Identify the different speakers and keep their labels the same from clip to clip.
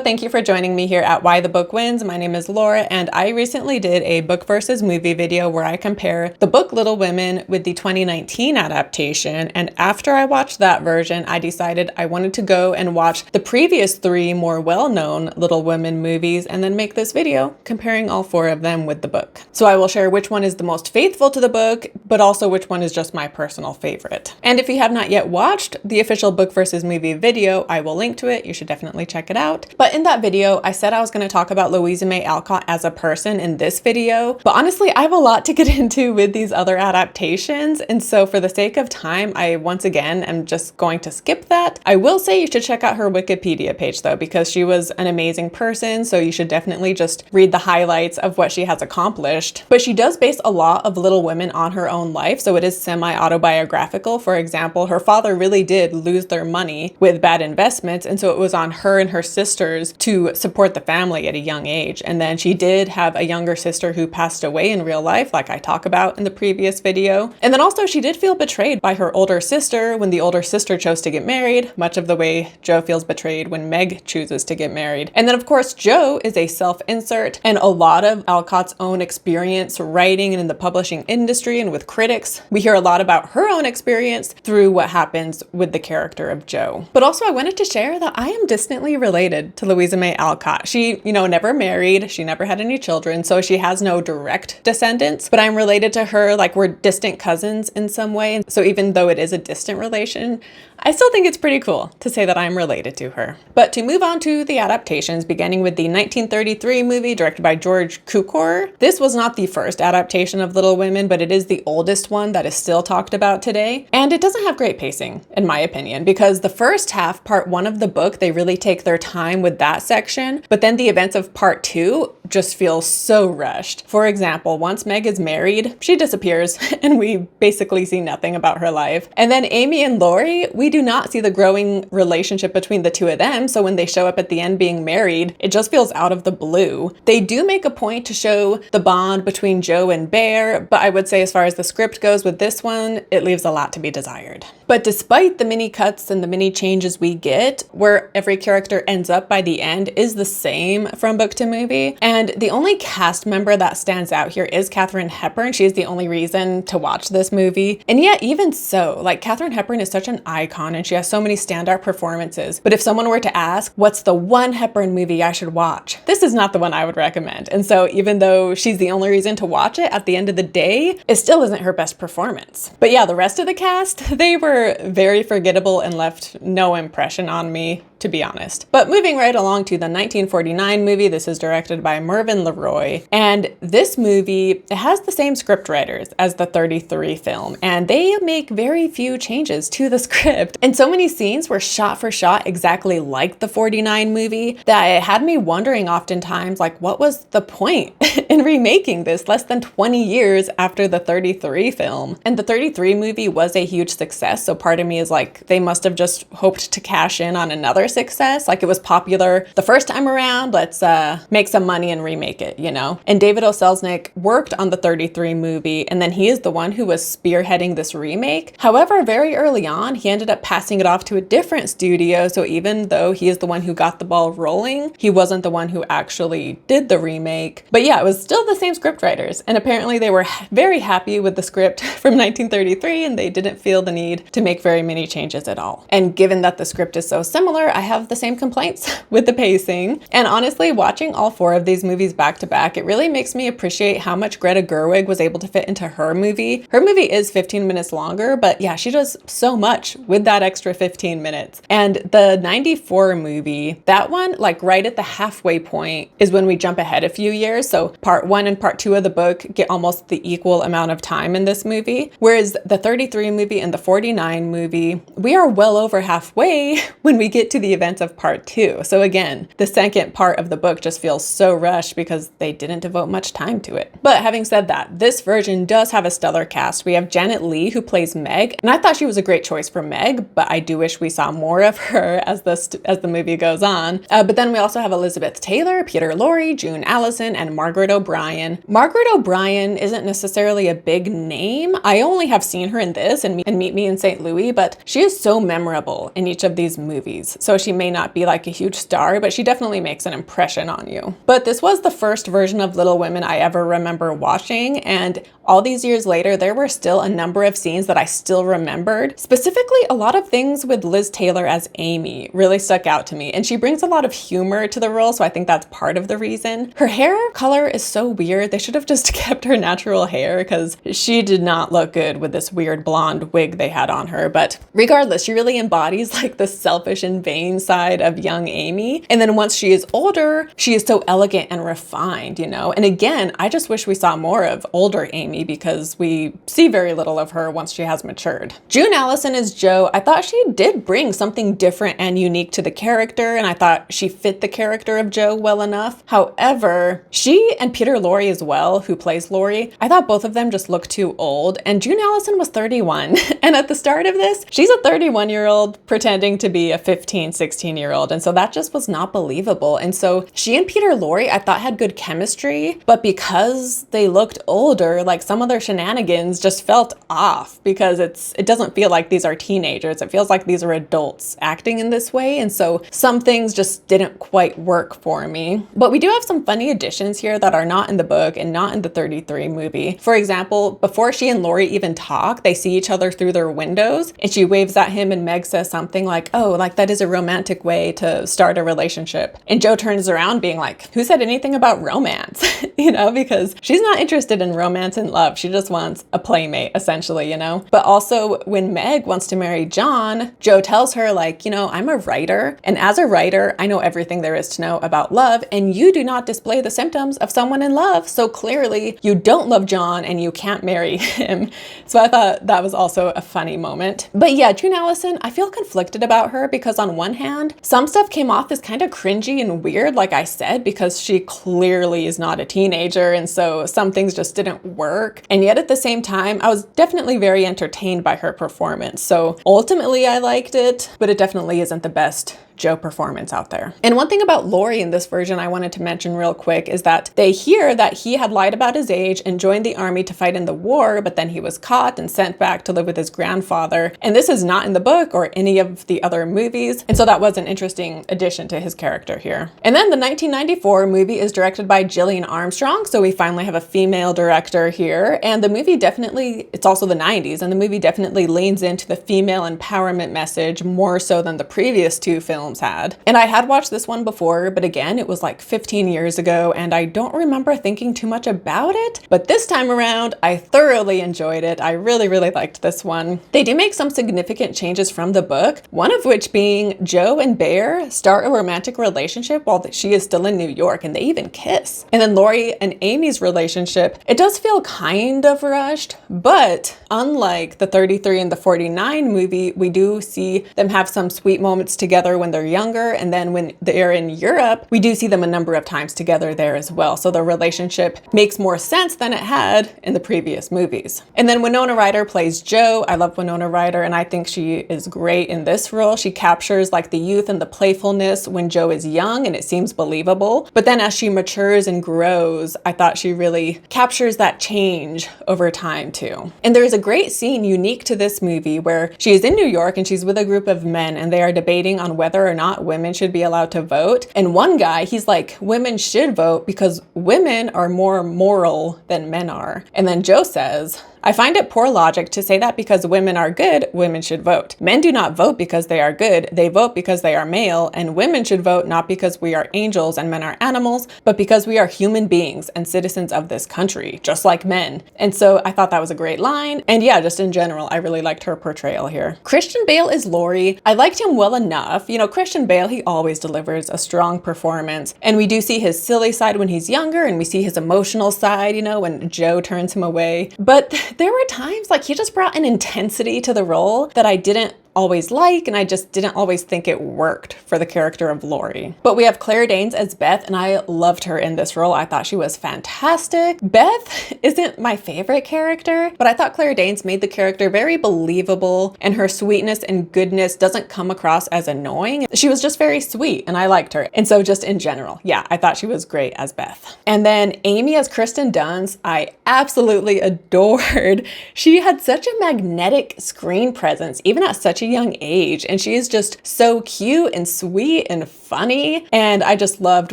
Speaker 1: thank you for joining me here at Why the Book Wins. My name is Laura, and I recently did a book versus movie video where I compare the book Little Women with the 2019 adaptation. And after I watched that version, I decided I wanted to go and watch the previous 3 more well-known Little Women movies and then make this video comparing all 4 of them with the book. So I will share which one is the most faithful to the book, but also which one is just my personal favorite. And if you have not yet watched the official book versus movie video, I will link to it. You should definitely check it out. But in that video, I said I was going to talk about Louisa May Alcott as a person in this video. But honestly, I have a lot to get into with these other adaptations. And so for the sake of time, I once again am just going to skip that. I will say you should check out her Wikipedia page though, because she was an amazing person. So you should definitely just read the highlights of what she has accomplished. But she does base a lot of Little Women on her own life. So it is semi-autobiographical. For example, her father really did lose their money with bad investments. And so it was on her and her sisters to support the family at a young age. And then she did have a younger sister who passed away in real life, like I talk about in the previous video. And then also she did feel betrayed by her older sister when the older sister chose to get married, much of the way Jo feels betrayed when Meg chooses to get married. And then of course, Jo is a self-insert, and a lot of Alcott's own experience writing and in the publishing industry and with critics. We hear a lot about her own experience through what happens with the character of Jo. But also I wanted to share that I am distantly related to Louisa May Alcott. She, never married. She never had any children, so she has no direct descendants, but I'm related to her, like we're distant cousins in some way. And so even though it is a distant relation, I still think it's pretty cool to say that I'm related to her. But to move on to the adaptations, beginning with the 1933 movie directed by George Cukor. This was not the first adaptation of Little Women, but it is the oldest one that is still talked about today. And it doesn't have great pacing, in my opinion, because the first half, part 1 of the book, they really take their time with that section. But then the events of part 2 just feel so rushed. For example, once Meg is married, she disappears and we basically see nothing about her life. And then Amy and Laurie, we do not see the growing relationship between the 2 of them. So when they show up at the end being married, it just feels out of the blue. They do make a point to show the bond between Jo and Bhear, but I would say as far as the script goes with this one, it leaves a lot to be desired. But despite the mini cuts and the mini changes we get, where every character ends up by the end is the same from book to movie. And the only cast member that stands out here is Katharine Hepburn. She is the only reason to watch this movie. And yet even so, like Katharine Hepburn is such an icon and she has so many standout performances. But if someone were to ask, what's the one Hepburn movie I should watch? This is not the one I would recommend. And so even though she's the only reason to watch it, at the end of the day, it still isn't her best performance. But yeah, the rest of the cast, they were very forgettable and left no impression on me, to be honest. But moving right along to the 1949 movie, this is directed by Mervyn Leroy. And this movie, it has the same script writers as the 33 film, and they make very few changes to the script. And so many scenes were shot for shot exactly like the 49 movie that it had me wondering oftentimes, like, what was the point in remaking this less than 20 years after the 33 film? And the 33 movie was a huge success, so part of me is like, they must have just hoped to cash in on another success. Like it was popular the first time around, let's make some money and remake it, And David O. Selznick worked on the 33 movie, and then he is the one who was spearheading this remake. However, very early on, he ended up passing it off to a different studio, so even though he is the one who got the ball rolling, he wasn't the one who actually did the remake. But yeah, it was still the same script writers, and apparently they were very happy with the script from 1933, and they didn't feel the need to make very many changes at all. And given that the script is so similar, I have the same complaints with the pacing. And honestly, watching all 4 of these movies back to back, it really makes me appreciate how much Greta Gerwig was able to fit into her movie. Her movie is 15 minutes longer, but yeah, she does so much with that extra 15 minutes. And the 94 movie, that one, like right at the halfway point is when we jump ahead a few years. So part 1 and part 2 of the book get almost the equal amount of time in this movie. Whereas the 33 movie and the 49 movie, we are well over halfway when we get to the events of part 2. So again, the second part of the book just feels so rushed because they didn't devote much time to it. But having said that, this version does have a stellar cast. We have Janet Leigh, who plays Meg, and I thought she was a great choice for Meg, but I do wish we saw more of her as the movie goes on. But then we also have Elizabeth Taylor, Peter Lorre, June Allison, and Margaret O'Brien. Margaret O'Brien isn't necessarily a big name. I only have seen her in this and Meet Me in St. Louis, but she is so memorable in each of these movies. So though she may not be like a huge star, but she definitely makes an impression on you. But this was the first version of Little Women I ever remember watching, and all these years later, there were still a number of scenes that I still remembered. Specifically, a lot of things with Liz Taylor as Amy really stuck out to me, and she brings a lot of humor to the role, so I think that's part of the reason. Her hair color is so weird. They should have just kept her natural hair because she did not look good with this weird blonde wig they had on her. But regardless, she really embodies like the selfish and vain side of young Amy. And then once she is older, she is so elegant and refined, you know? And again, I just wish we saw more of older Amy because we see very little of her once she has matured. June Allison as Jo, I thought she did bring something different and unique to the character, and I thought she fit the character of Jo well enough. However, she and Peter Lorre as well, who plays Laurie, I thought both of them just looked too old, and June Allison was 31. And at the start of this, she's a 31-year-old pretending to be a 15, 16-year-old, and so that just was not believable. And so she and Peter Lorre, I thought had good chemistry, but because they looked older, like some of their shenanigans just felt off because it doesn't feel like these are teenagers. It feels like these are adults acting in this way, and so some things just didn't quite work for me. But we do have some funny additions here that are not in the book and not in the 33 movie. For example, before she and Laurie even talk, they see each other through their windows, and she waves at him and Meg says something like, oh, like that is a romantic way to start a relationship. And Jo turns around being like, who said anything about romance? You know, because she's not interested in romance and love. She just wants a playmate, essentially, you know? But also when Meg wants to marry John, Jo tells her like, you know, I'm a writer, and as a writer, I know everything there is to know about love, and you do not display the symptoms of someone in love. So clearly you don't love John and you can't marry him. So I thought that was also a funny moment. But yeah, June Allison, I feel conflicted about her because on one hand, some stuff came off as kind of cringy and weird, like I said, because she clearly is not a teenager, and so some things just didn't work. And yet at the same time, I was definitely very entertained by her performance. So ultimately I liked it, but it definitely isn't the best Jo performance out there. And one thing about Laurie in this version I wanted to mention real quick is that they hear that he had lied about his age and joined the army to fight in the war, but then he was caught and sent back to live with his grandfather. And this is not in the book or any of the other movies. And so that was an interesting addition to his character here. And then the 1994 movie is directed by Gillian Armstrong. So we finally have a female director here. And the movie definitely, it's also the 90s, and the movie definitely leans into the female empowerment message more so than the previous two films had. And I had watched this one before, but again, it was like 15 years ago, and I don't remember thinking too much about it. But this time around, I thoroughly enjoyed it. I really, really liked this one. They do make some significant changes from the book, one of which being Jo and Bhear start a romantic relationship while she is still in New York, and they even kiss. And then Laurie and Amy's relationship, it does feel kind of rushed, but unlike the 33 and the 49 movie, we do see them have some sweet moments together when they're younger, and then when they're in Europe, we do see them a number of times together there as well. So the relationship makes more sense than it had in the previous movies. And then Winona Ryder plays Jo. I love Winona Ryder, and I think she is great in this role. She captures like the youth and the playfulness when Jo is young, and it seems believable. But then as she matures and grows, I thought she really captures that change over time too. And there is a great scene unique to this movie where she is in New York and she's with a group of men, and they are debating on whether or not women should be allowed to vote. And one guy, he's like, women should vote because women are more moral than men are. And then Jo says, I find it poor logic to say that because women are good, women should vote. Men do not vote because they are good, they vote because they are male, and women should vote not because we are angels and men are animals, but because we are human beings and citizens of this country, just like men. And so I thought that was a great line. And yeah, just in general, I really liked her portrayal here. Christian Bale is Laurie. I liked him well enough. You know, Christian Bale, he always delivers a strong performance. And we do see his silly side when he's younger, and we see his emotional side, you know, when Jo turns him away. But there were times like he just brought an intensity to the role that I didn't always like, and I just didn't always think it worked for the character of Laurie. But we have Claire Danes as Beth, and I loved her in this role. I thought she was fantastic. Beth isn't my favorite character, but I thought Claire Danes made the character very believable, and her sweetness and goodness doesn't come across as annoying. She was just very sweet, and I liked her. And so just in general, yeah, I thought she was great as Beth. And then Amy as Kristen Dunst, I absolutely adored. She had such a magnetic screen presence, even at such a young age, and she is just so cute and sweet and funny, and I just loved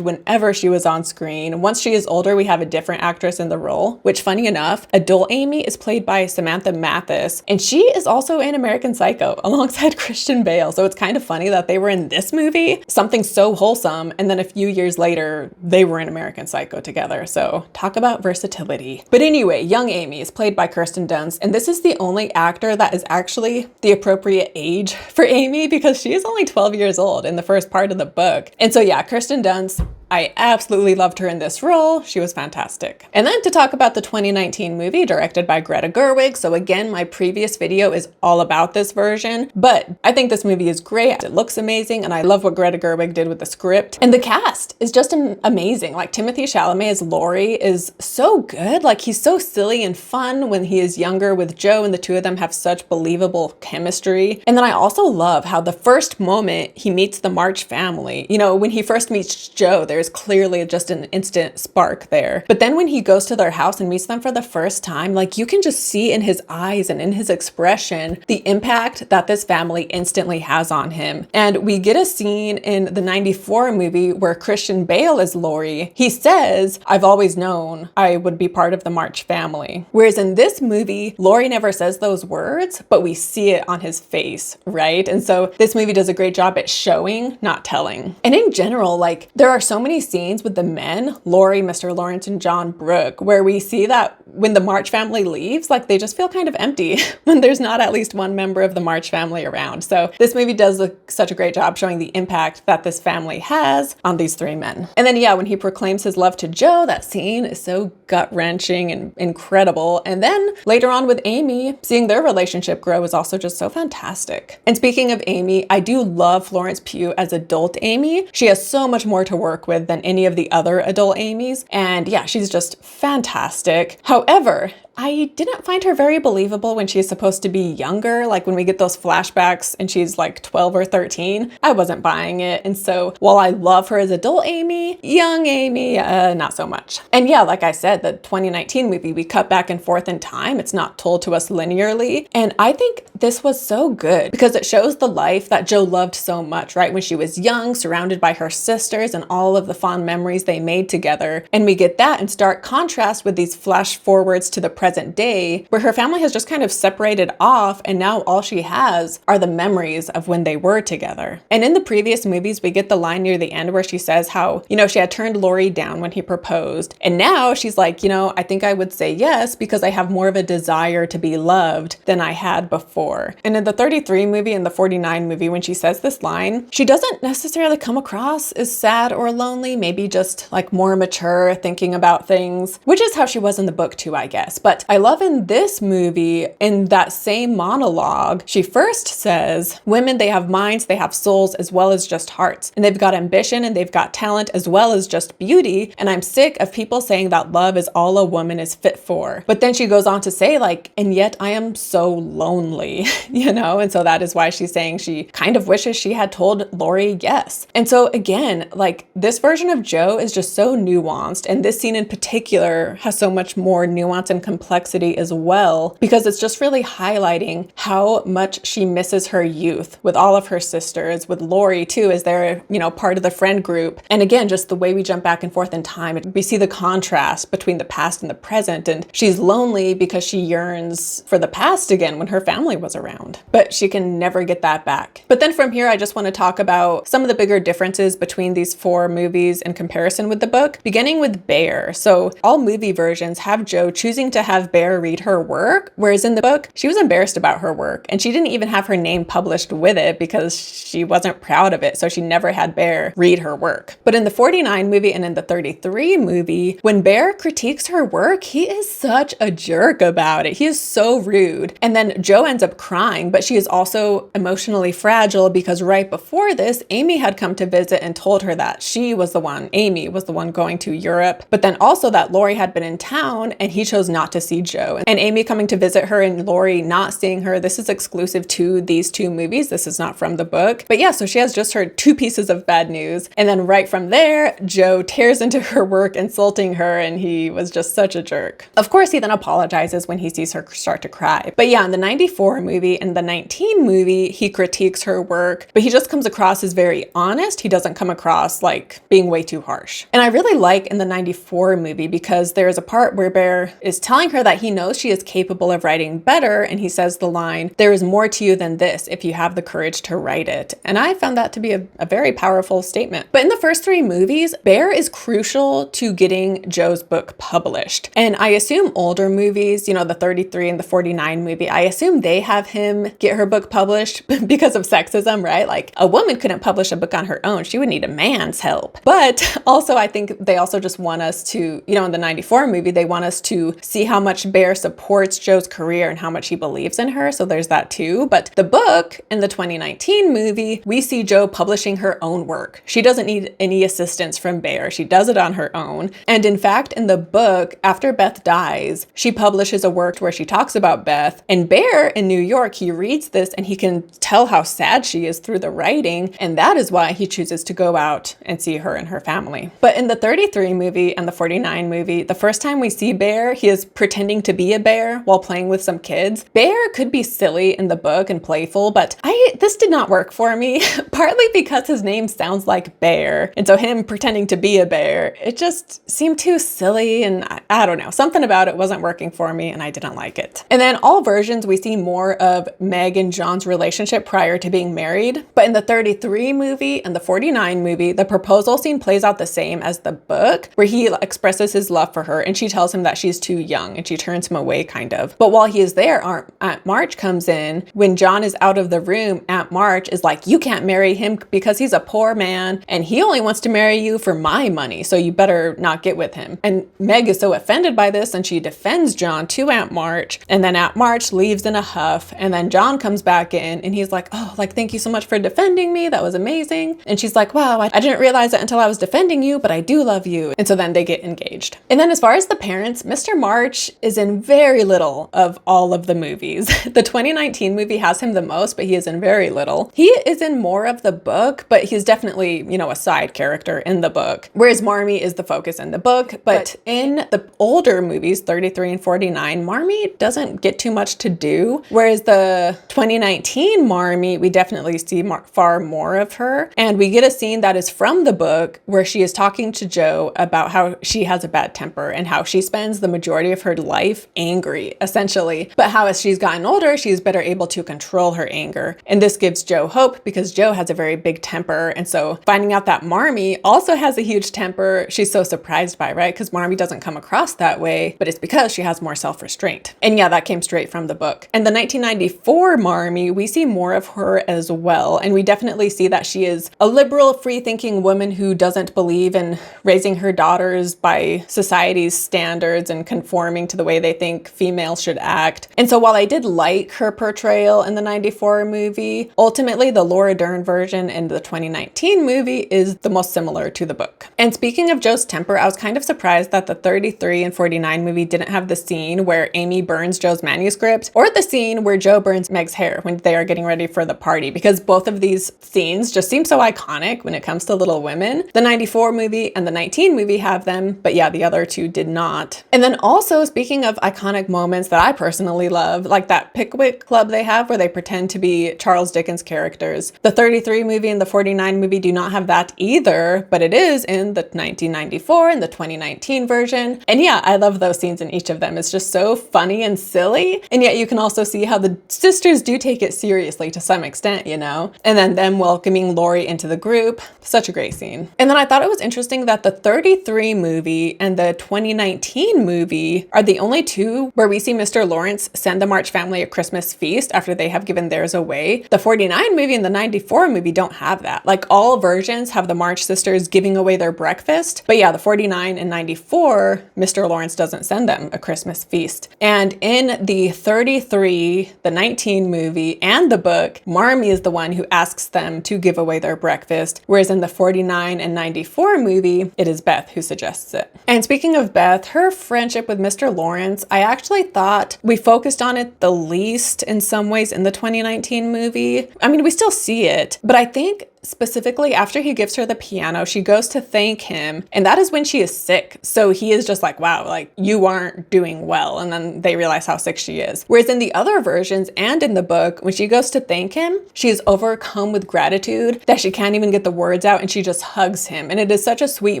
Speaker 1: whenever she was on screen. Once she is older, we have a different actress in the role, which, funny enough, adult Amy is played by Samantha Mathis, and she is also in American Psycho alongside Christian Bale, so it's kind of funny that they were in this movie, something so wholesome, and then a few years later, they were in American Psycho together, so talk about versatility. But anyway, young Amy is played by Kirsten Dunst, and this is the only actor that is actually the appropriate age for Amy because she is only 12 years old in the first part of the book. And so yeah, Kirsten Dunst, I absolutely loved her in this role. She was fantastic. And then to talk about the 2019 movie directed by Greta Gerwig. So again, my previous video is all about this version, but I think this movie is great. It looks amazing, and I love what Greta Gerwig did with the script. And the cast is just amazing. Like Timothée Chalamet as Laurie is so good. Like he's so silly and fun when he is younger with Joe, and the two of them have such believable chemistry. And then I also love how the first moment he meets the March family, you know, when he first meets Joe, there's clearly just an instant spark there. But then when he goes to their house and meets them for the first time, like you can just see in his eyes and in his expression the impact that this family instantly has on him. And we get a scene in the 94 movie where Christian Bale is Laurie. He says, "I've always known I would be part of the March family." Whereas in this movie, Laurie never says those words, but we see it on his face, right? And so this movie does a great job at showing, not telling. And in general, like there are so many scenes with the men, Laurie, Mr. Lawrence, and John Brooke, where we see that when the March family leaves, like they just feel kind of empty when there's not at least one member of the March family around. So this movie does such a great job showing the impact that this family has on these three men. And then yeah, when he proclaims his love to Joe, that scene is so gut-wrenching and incredible. And then later on with Amy, seeing their relationship grow is also just so fantastic. And speaking of Amy, I do love Florence Pugh as adult Amy. She has so much more to work with than any of the other adult Amys. And yeah, she's just fantastic. However, I didn't find her very believable when she's supposed to be younger. Like when we get those flashbacks and she's like 12 or 13, I wasn't buying it. And so while I love her as adult Amy, young Amy, not so much. And yeah, like I said, the 2019 movie, we cut back and forth in time. It's not told to us linearly. And I think this was so good because it shows the life that Joe loved so much, right? When she was young, surrounded by her sisters and all of the fond memories they made together. And we get that in stark contrast with these flash forwards to the present day, where her family has just kind of separated off, and now all she has are the memories of when they were together. And in the previous movies, we get the line near the end where she says how, you know, she had turned Laurie down when he proposed. And now she's like, you know, I think I would say yes because I have more of a desire to be loved than I had before. And in the 33 movie and the 49 movie, when she says this line, she doesn't necessarily come across as sad or lonely, maybe just like more mature, thinking about things, which is how she was in the book too, I guess. But I love in this movie, in that same monologue, she first says, women, they have minds, they have souls, as well as just hearts. And they've got ambition and they've got talent as well as just beauty. And I'm sick of people saying that love is all a woman is fit for. But then she goes on to say like, and yet I am so lonely, you know? And so that is why she's saying she kind of wishes she had told Laurie yes. And so again, like this version of Joe is just so nuanced. And this scene in particular has so much more nuance and complexity as well, because it's just really highlighting how much she misses her youth with all of her sisters, with Laurie too, as they're, you know, part of the friend group. And again, just the way we jump back and forth in time, we see the contrast between the past and the present. And she's lonely because she yearns for the past again when her family was around, but she can never get that back. But then from here, I just want to talk about some of the bigger differences between these four movies in comparison with the book, beginning with Bhear. So all movie versions have Joe choosing to have Bhear read her work, whereas in the book, she was embarrassed about her work and she didn't even have her name published with it because she wasn't proud of it. So she never had Bhear read her work. But in the 49 movie and in the 33 movie, when Bhear critiques her work, he is such a jerk about it. He is so rude. And then Joe ends up crying, but she is also emotionally fragile because right before this, Amy had come to visit and told her that Amy was the one going to Europe, but then also that Laurie had been in town and he chose not to to see Joe. And Amy coming to visit her and Laurie not seeing her, this is exclusive to these two movies. This is not from the book. But yeah, so she has just heard 2 pieces of bad news. And then right from there, Joe tears into her work, insulting her, and he was just such a jerk. Of course, he then apologizes when he sees her start to cry. But yeah, in the 94 movie and the 19 movie, he critiques her work, but he just comes across as very honest. He doesn't come across like being way too harsh. And I really like in the 94 movie because there's a part where Bhear is telling her that he knows she is capable of writing better, and he says the line, "There is more to you than this if you have the courage to write it." And I found that to be a very powerful statement. But in the first 3 movies, Bhear is crucial to getting Joe's book published. And I assume older movies, you know, the 33 and the 49 movie, I assume they have him get her book published because of sexism, right? Like a woman couldn't publish a book on her own. She would need a man's help. But also, I think they also just want us to, you know, in the 94 movie, they want us to see how much Bhear supports Joe's career and how much he believes in her. So there's that too. But the book in the 2019 movie, we see Joe publishing her own work. She doesn't need any assistance from Bhear. She does it on her own. And in fact, in the book, after Beth dies, she publishes a work where she talks about Beth. And Bhear in New York, he reads this and he can tell how sad she is through the writing. And that is why he chooses to go out and see her and her family. But in the 33 movie and the 49 movie, the first time we see Bhear, he is pretending to be a bear while playing with some kids. Bhear could be silly in the book and playful, but this did not work for me, partly because his name sounds like Bear. And so him pretending to be a bear, it just seemed too silly, and I don't know, something about it wasn't working for me and I didn't like it. And then all versions, we see more of Meg and John's relationship prior to being married. But in the 33 movie and the 49 movie, the proposal scene plays out the same as the book, where he expresses his love for her and she tells him that she's too young and she turns him away kind of. But while he is there, Aunt March comes in. When John is out of the room, Aunt March is like, "You can't marry him because he's a poor man and he only wants to marry you for my money, so you better not get with him." And Meg is so offended by this and she defends John to Aunt March, and then Aunt March leaves in a huff, and then John comes back in and he's like, "Oh, like, thank you so much for defending me. That was amazing." And she's like, "Wow, I didn't realize it until I was defending you, but I do love you." And so then they get engaged. And then as far as the parents, Mr. March is in very little of all of the movies. The 2019 movie has him the most, but he is in very little. He is in more of the book, but he's definitely, you know, a side character in the book, whereas Marmee is the focus in the book. But in the older movies, 33 and 49, Marmee doesn't get too much to do, whereas the 2019 Marmee, we definitely see far more of her. And we get a scene that is from the book where she is talking to Joe about how she has a bad temper and how she spends the majority of her life angry, essentially. But how as she's gotten older, she's better able to control her anger. And this gives Joe hope because Joe has a very big temper. And so finding out that Marmee also has a huge temper, she's so surprised by, right? Because Marmee doesn't come across that way, but it's because she has more self-restraint. And yeah, that came straight from the book. And the 1994 Marmee, we see more of her as well. And we definitely see that she is a liberal, free-thinking woman who doesn't believe in raising her daughters by society's standards and conforming to the way they think females should act. And so while I did like her portrayal in the 94 movie, ultimately the Laura Dern version in the 2019 movie is the most similar to the book. And speaking of Joe's temper, I was kind of surprised that the 33 and 49 movie didn't have the scene where Amy burns Joe's manuscript or the scene where Joe burns Meg's hair when they are getting ready for the party, because both of these scenes just seem so iconic when it comes to Little Women. The 94 movie and the 19 movie have them, but yeah, the other two did not. And then also, speaking of iconic moments that I personally love, like that Pickwick Club they have where they pretend to be Charles Dickens characters. The 33 movie and the 49 movie do not have that either, but it is in the 1994 and the 2019 version. And yeah, I love those scenes in each of them. It's just so funny and silly. And yet you can also see how the sisters do take it seriously to some extent, you know? And then them welcoming Laurie into the group. Such a great scene. And then I thought it was interesting that the 33 movie and the 2019 movie are the only two where we see Mr. Lawrence send the March family a Christmas feast after they have given theirs away. The 49 movie and the 94 movie don't have that. Like, all versions have the March sisters giving away their breakfast. But yeah, the 49 and 94, Mr. Lawrence doesn't send them a Christmas feast. And in the 33, the 19 movie, and the book, Marmee is the one who asks them to give away their breakfast, whereas in the 49 and 94 movie, it is Beth who suggests it. And speaking of Beth, her friendship with Mr. character Lawrence, I actually thought we focused on it the least in some ways in the 2019 movie. I mean, we still see it, but I think specifically after he gives her the piano, she goes to thank him, and that is when she is sick. So he is just like, wow, like, you aren't doing well. And then they realize how sick she is. Whereas in the other versions and in the book, when she goes to thank him, she is overcome with gratitude that she can't even get the words out, and she just hugs him. And it is such a sweet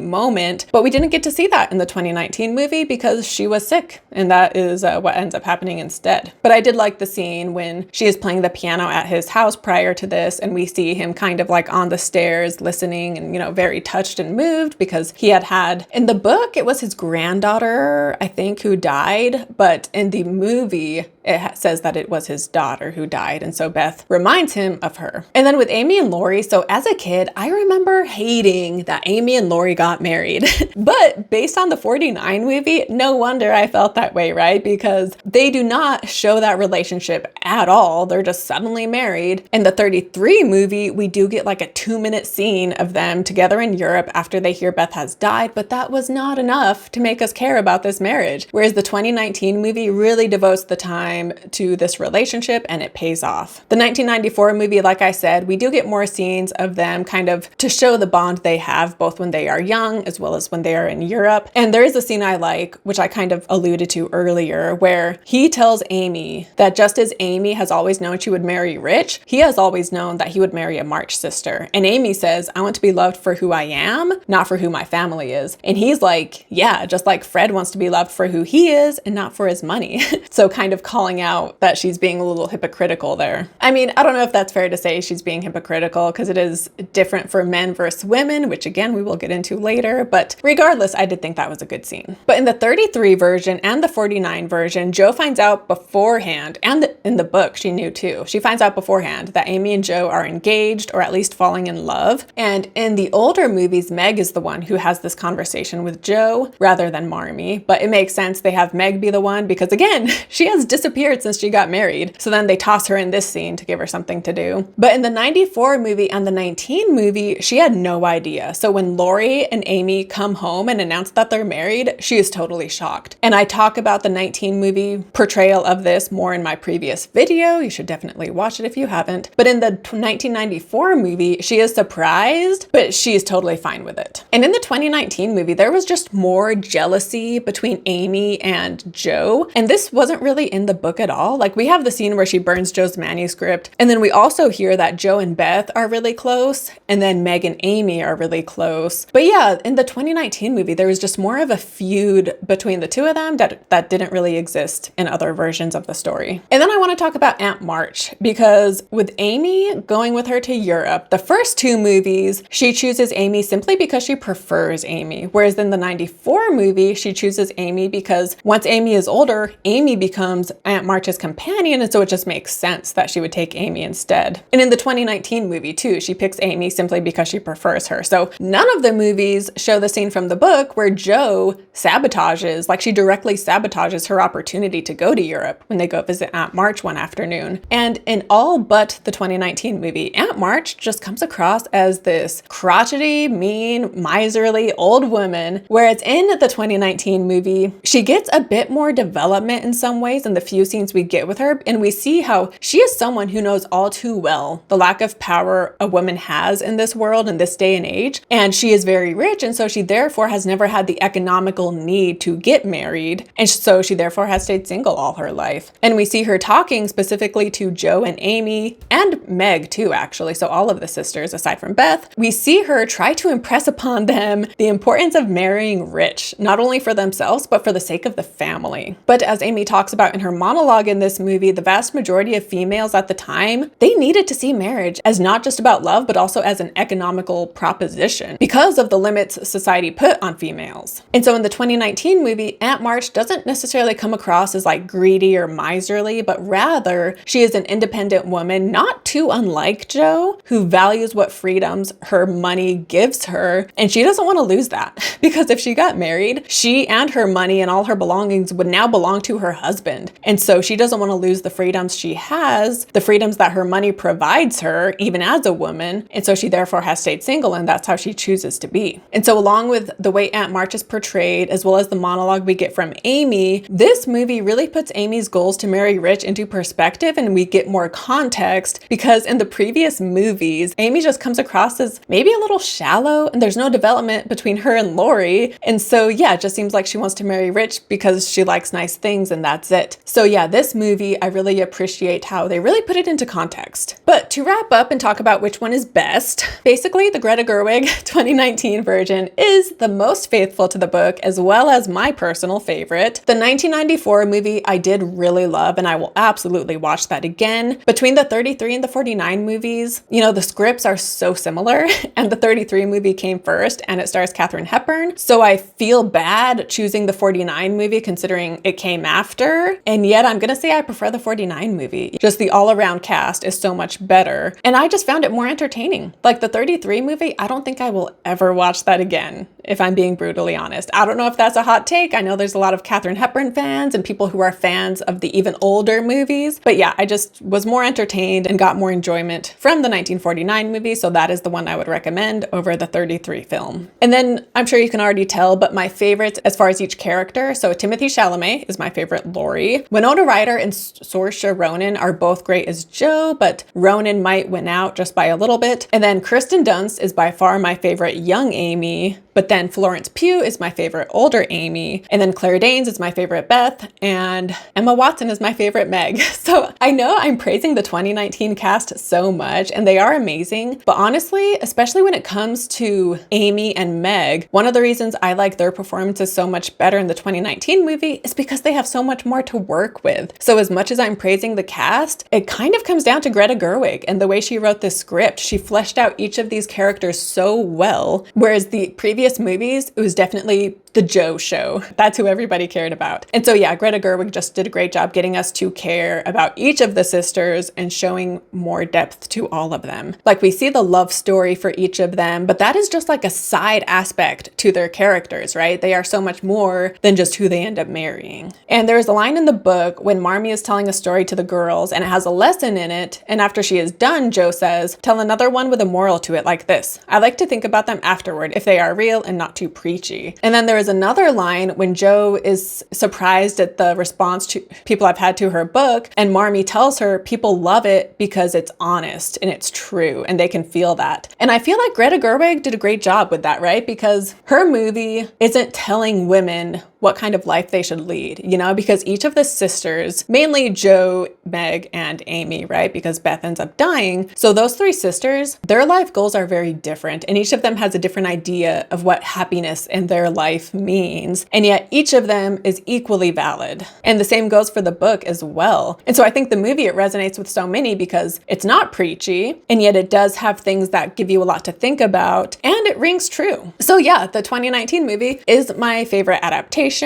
Speaker 1: moment, but we didn't get to see that in the 2019 movie because she was sick, and that is what ends up happening instead. But I did like the scene when she is playing the piano at his house prior to this, and we see him kind of like on the stairs listening and, you know, very touched and moved because he had in the book, it was his granddaughter, I think, who died, but in the movie, it says that it was his daughter who died. And so Beth reminds him of her. And then with Amy and Laurie, so as a kid, I remember hating that Amy and Laurie got married. But based on the 49 movie, no wonder I felt that way, right? Because they do not show that relationship at all. They're just suddenly married. In the 33 movie, we do get like a 2-minute scene of them together in Europe after they hear Beth has died, but that was not enough to make us care about this marriage. Whereas the 2019 movie really devotes the time to this relationship, and it pays off. The 1994 movie, like I said, we do get more scenes of them kind of to show the bond they have both when they are young as well as when they are in Europe. And there is a scene I like, which I kind of alluded to earlier, where he tells Amy that just as Amy has always known she would marry rich, he has always known that he would marry a March sister. And Amy says, I want to be loved for who I am, not for who my family is. And he's like, yeah, just like Fred wants to be loved for who he is and not for his money. So kind of calling out that she's being a little hypocritical there. I mean, I don't know if that's fair to say she's being hypocritical because it is different for men versus women, which again, we will get into later. But regardless, I did think that was a good scene. But in the 33 version and the 49 version, Jo finds out beforehand, and in the book, she knew too. She finds out beforehand that Amy and Jo are engaged or at least falling in love. And in the older movies, Meg is the one who has this conversation with Jo rather than Marmee. But it makes sense they have Meg be the one because again, she has disappeared since she got married. So then they toss her in this scene to give her something to do. But in the 94 movie and the 19 movie, she had no idea. So when Laurie and Amy come home and announce that they're married, she is totally shocked. And I talk about the 19 movie portrayal of this more in my previous video. You should definitely watch it if you haven't. But in the 1994 movie, she is surprised, but she is totally fine with it. And in the 2019 movie, there was just more jealousy between Amy and Jo. And this wasn't really in the book at all. Like we have the scene where she burns Jo's manuscript. And then we also hear that Jo and Beth are really close. And then Meg and Amy are really close. But yeah, in the 2019 movie, there was just more of a feud between the two of them that didn't really exist in other versions of the story. And then I want to talk about Aunt March because with Amy going with her to Europe, the first two movies, she chooses Amy simply because she prefers Amy. Whereas in the 94 movie, she chooses Amy because once Amy is older, Amy becomes Aunt March's companion, and so it just makes sense that she would take Amy instead. And in the 2019 movie too, she picks Amy simply because she prefers her. So none of the movies show the scene from the book where Jo sabotages, like she directly sabotages her opportunity to go to Europe when they go visit Aunt March one afternoon. And in all but the 2019 movie, Aunt March just comes across as this crotchety, mean, miserly old woman, whereas in the 2019 movie, she gets a bit more development in some ways in the few scenes we get with her, and we see how she is someone who knows all too well the lack of power a woman has in this world in this day and age, and she is very rich, and so she therefore has never had the economical need to get married, and so she therefore has stayed single all her life. And we see her talking specifically to Jo and Amy, and Meg too, actually, so all of the sisters aside from Beth. We see her try to impress upon them the importance of marrying rich, not only for themselves, but for the sake of the family. But as Amy talks about in her monologue in this movie, the vast majority of females at the time, they needed to see marriage as not just about love, but also as an economical proposition because of the limits society put on females. And so in the 2019 movie, Aunt March doesn't necessarily come across as like greedy or miserly, but rather she is an independent woman, not too unlike Jo, who values values what freedoms her money gives her, and she doesn't want to lose that. Because if she got married, she and her money and all her belongings would now belong to her husband. And so she doesn't want to lose the freedoms she has, the freedoms that her money provides her, even as a woman. And so she therefore has stayed single, and that's how she chooses to be. And so along with the way Aunt March is portrayed, as well as the monologue we get from Amy, this movie really puts Amy's goals to marry rich into perspective, and we get more context, because in the previous movies, Amy just comes across as maybe a little shallow, and there's no development between her and Laurie. And so yeah, it just seems like she wants to marry rich because she likes nice things, and that's it. So yeah, this movie, I really appreciate how they really put it into context. But to wrap up and talk about which one is best, basically the Greta Gerwig 2019 version is the most faithful to the book, as well as my personal favorite. The 1994 movie I did really love, and I will absolutely watch that again. Between the 33 and the 49 movies, you know, the scripts are so similar, and the 33 movie came first, and it stars Katharine Hepburn. So I feel bad choosing the 49 movie considering it came after, and yet I'm gonna say I prefer the 49 movie. Just the all-around cast is so much better, and I just found it more entertaining. Like the 33 movie, I don't think I will ever watch that again, if I'm being brutally honest. I don't know if that's a hot take. I know there's a lot of Katharine Hepburn fans and people who are fans of the even older movies, but yeah, I just was more entertained and got more enjoyment from the 1949 movie, so that is the one I would recommend over the 33 film. And then I'm sure you can already tell, but my favorites as far as each character, so Timothée Chalamet is my favorite Laurie. Winona Ryder and Saoirse Ronan are both great as Jo, but Ronan might win out just by a little bit. And then Kirsten Dunst is by far my favorite young Amy, but then Florence Pugh is my favorite older Amy, and then Claire Danes is my favorite Beth, and Emma Watson is my favorite Meg. So I know I'm praising the 2019 cast so much, and they are amazing, but honestly, especially when it comes to Amy and Meg, one of the reasons I like their performances so much better in the 2019 movie is because they have so much more to work with. So as much as I'm praising the cast, it kind of comes down to Greta Gerwig and the way she wrote this script. She fleshed out each of these characters so well, whereas the previous movies, it was definitely the Jo show. That's who everybody cared about. And so yeah, Greta Gerwig just did a great job getting us to care about each of the sisters and showing more depth to all of them. Like we see the love story for each of them, but that is just like a side aspect to their characters, right? They are so much more than just who they end up marrying. And there's a line in the book when Marmee is telling a story to the girls and it has a lesson in it, and after she is done, Jo says, "Tell another one with a moral to it like this. I like to think about them afterward if they are real and not too preachy." And then there is another line when Jo is surprised at the response to people have had to her book, and Marmee tells her people love it because it's honest and it's true and they can feel that. And I feel like Greta Gerwig did a great job with that, right? Because her movie isn't telling women what kind of life they should lead, you know, because each of the sisters, mainly Jo, Meg, and Amy, right? Because Beth ends up dying. So those three sisters, their life goals are very different, and each of them has a different idea of what happiness in their life means. And yet each of them is equally valid. And the same goes for the book as well. And so I think the movie, it resonates with so many because it's not preachy, and yet it does have things that give you a lot to think about, and it rings true. So yeah, the 2019 movie is my favorite adaptation.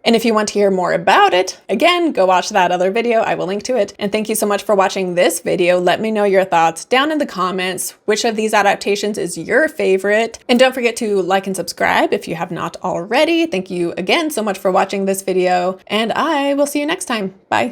Speaker 1: And if you want to hear more about it, again, go watch that other video. I will link to it. And thank you so much for watching this video. Let me know your thoughts down in the comments. Which of these adaptations is your favorite? And don't forget to like and subscribe if you have not already. Thank you again so much for watching this video, and I will see you next time. Bye.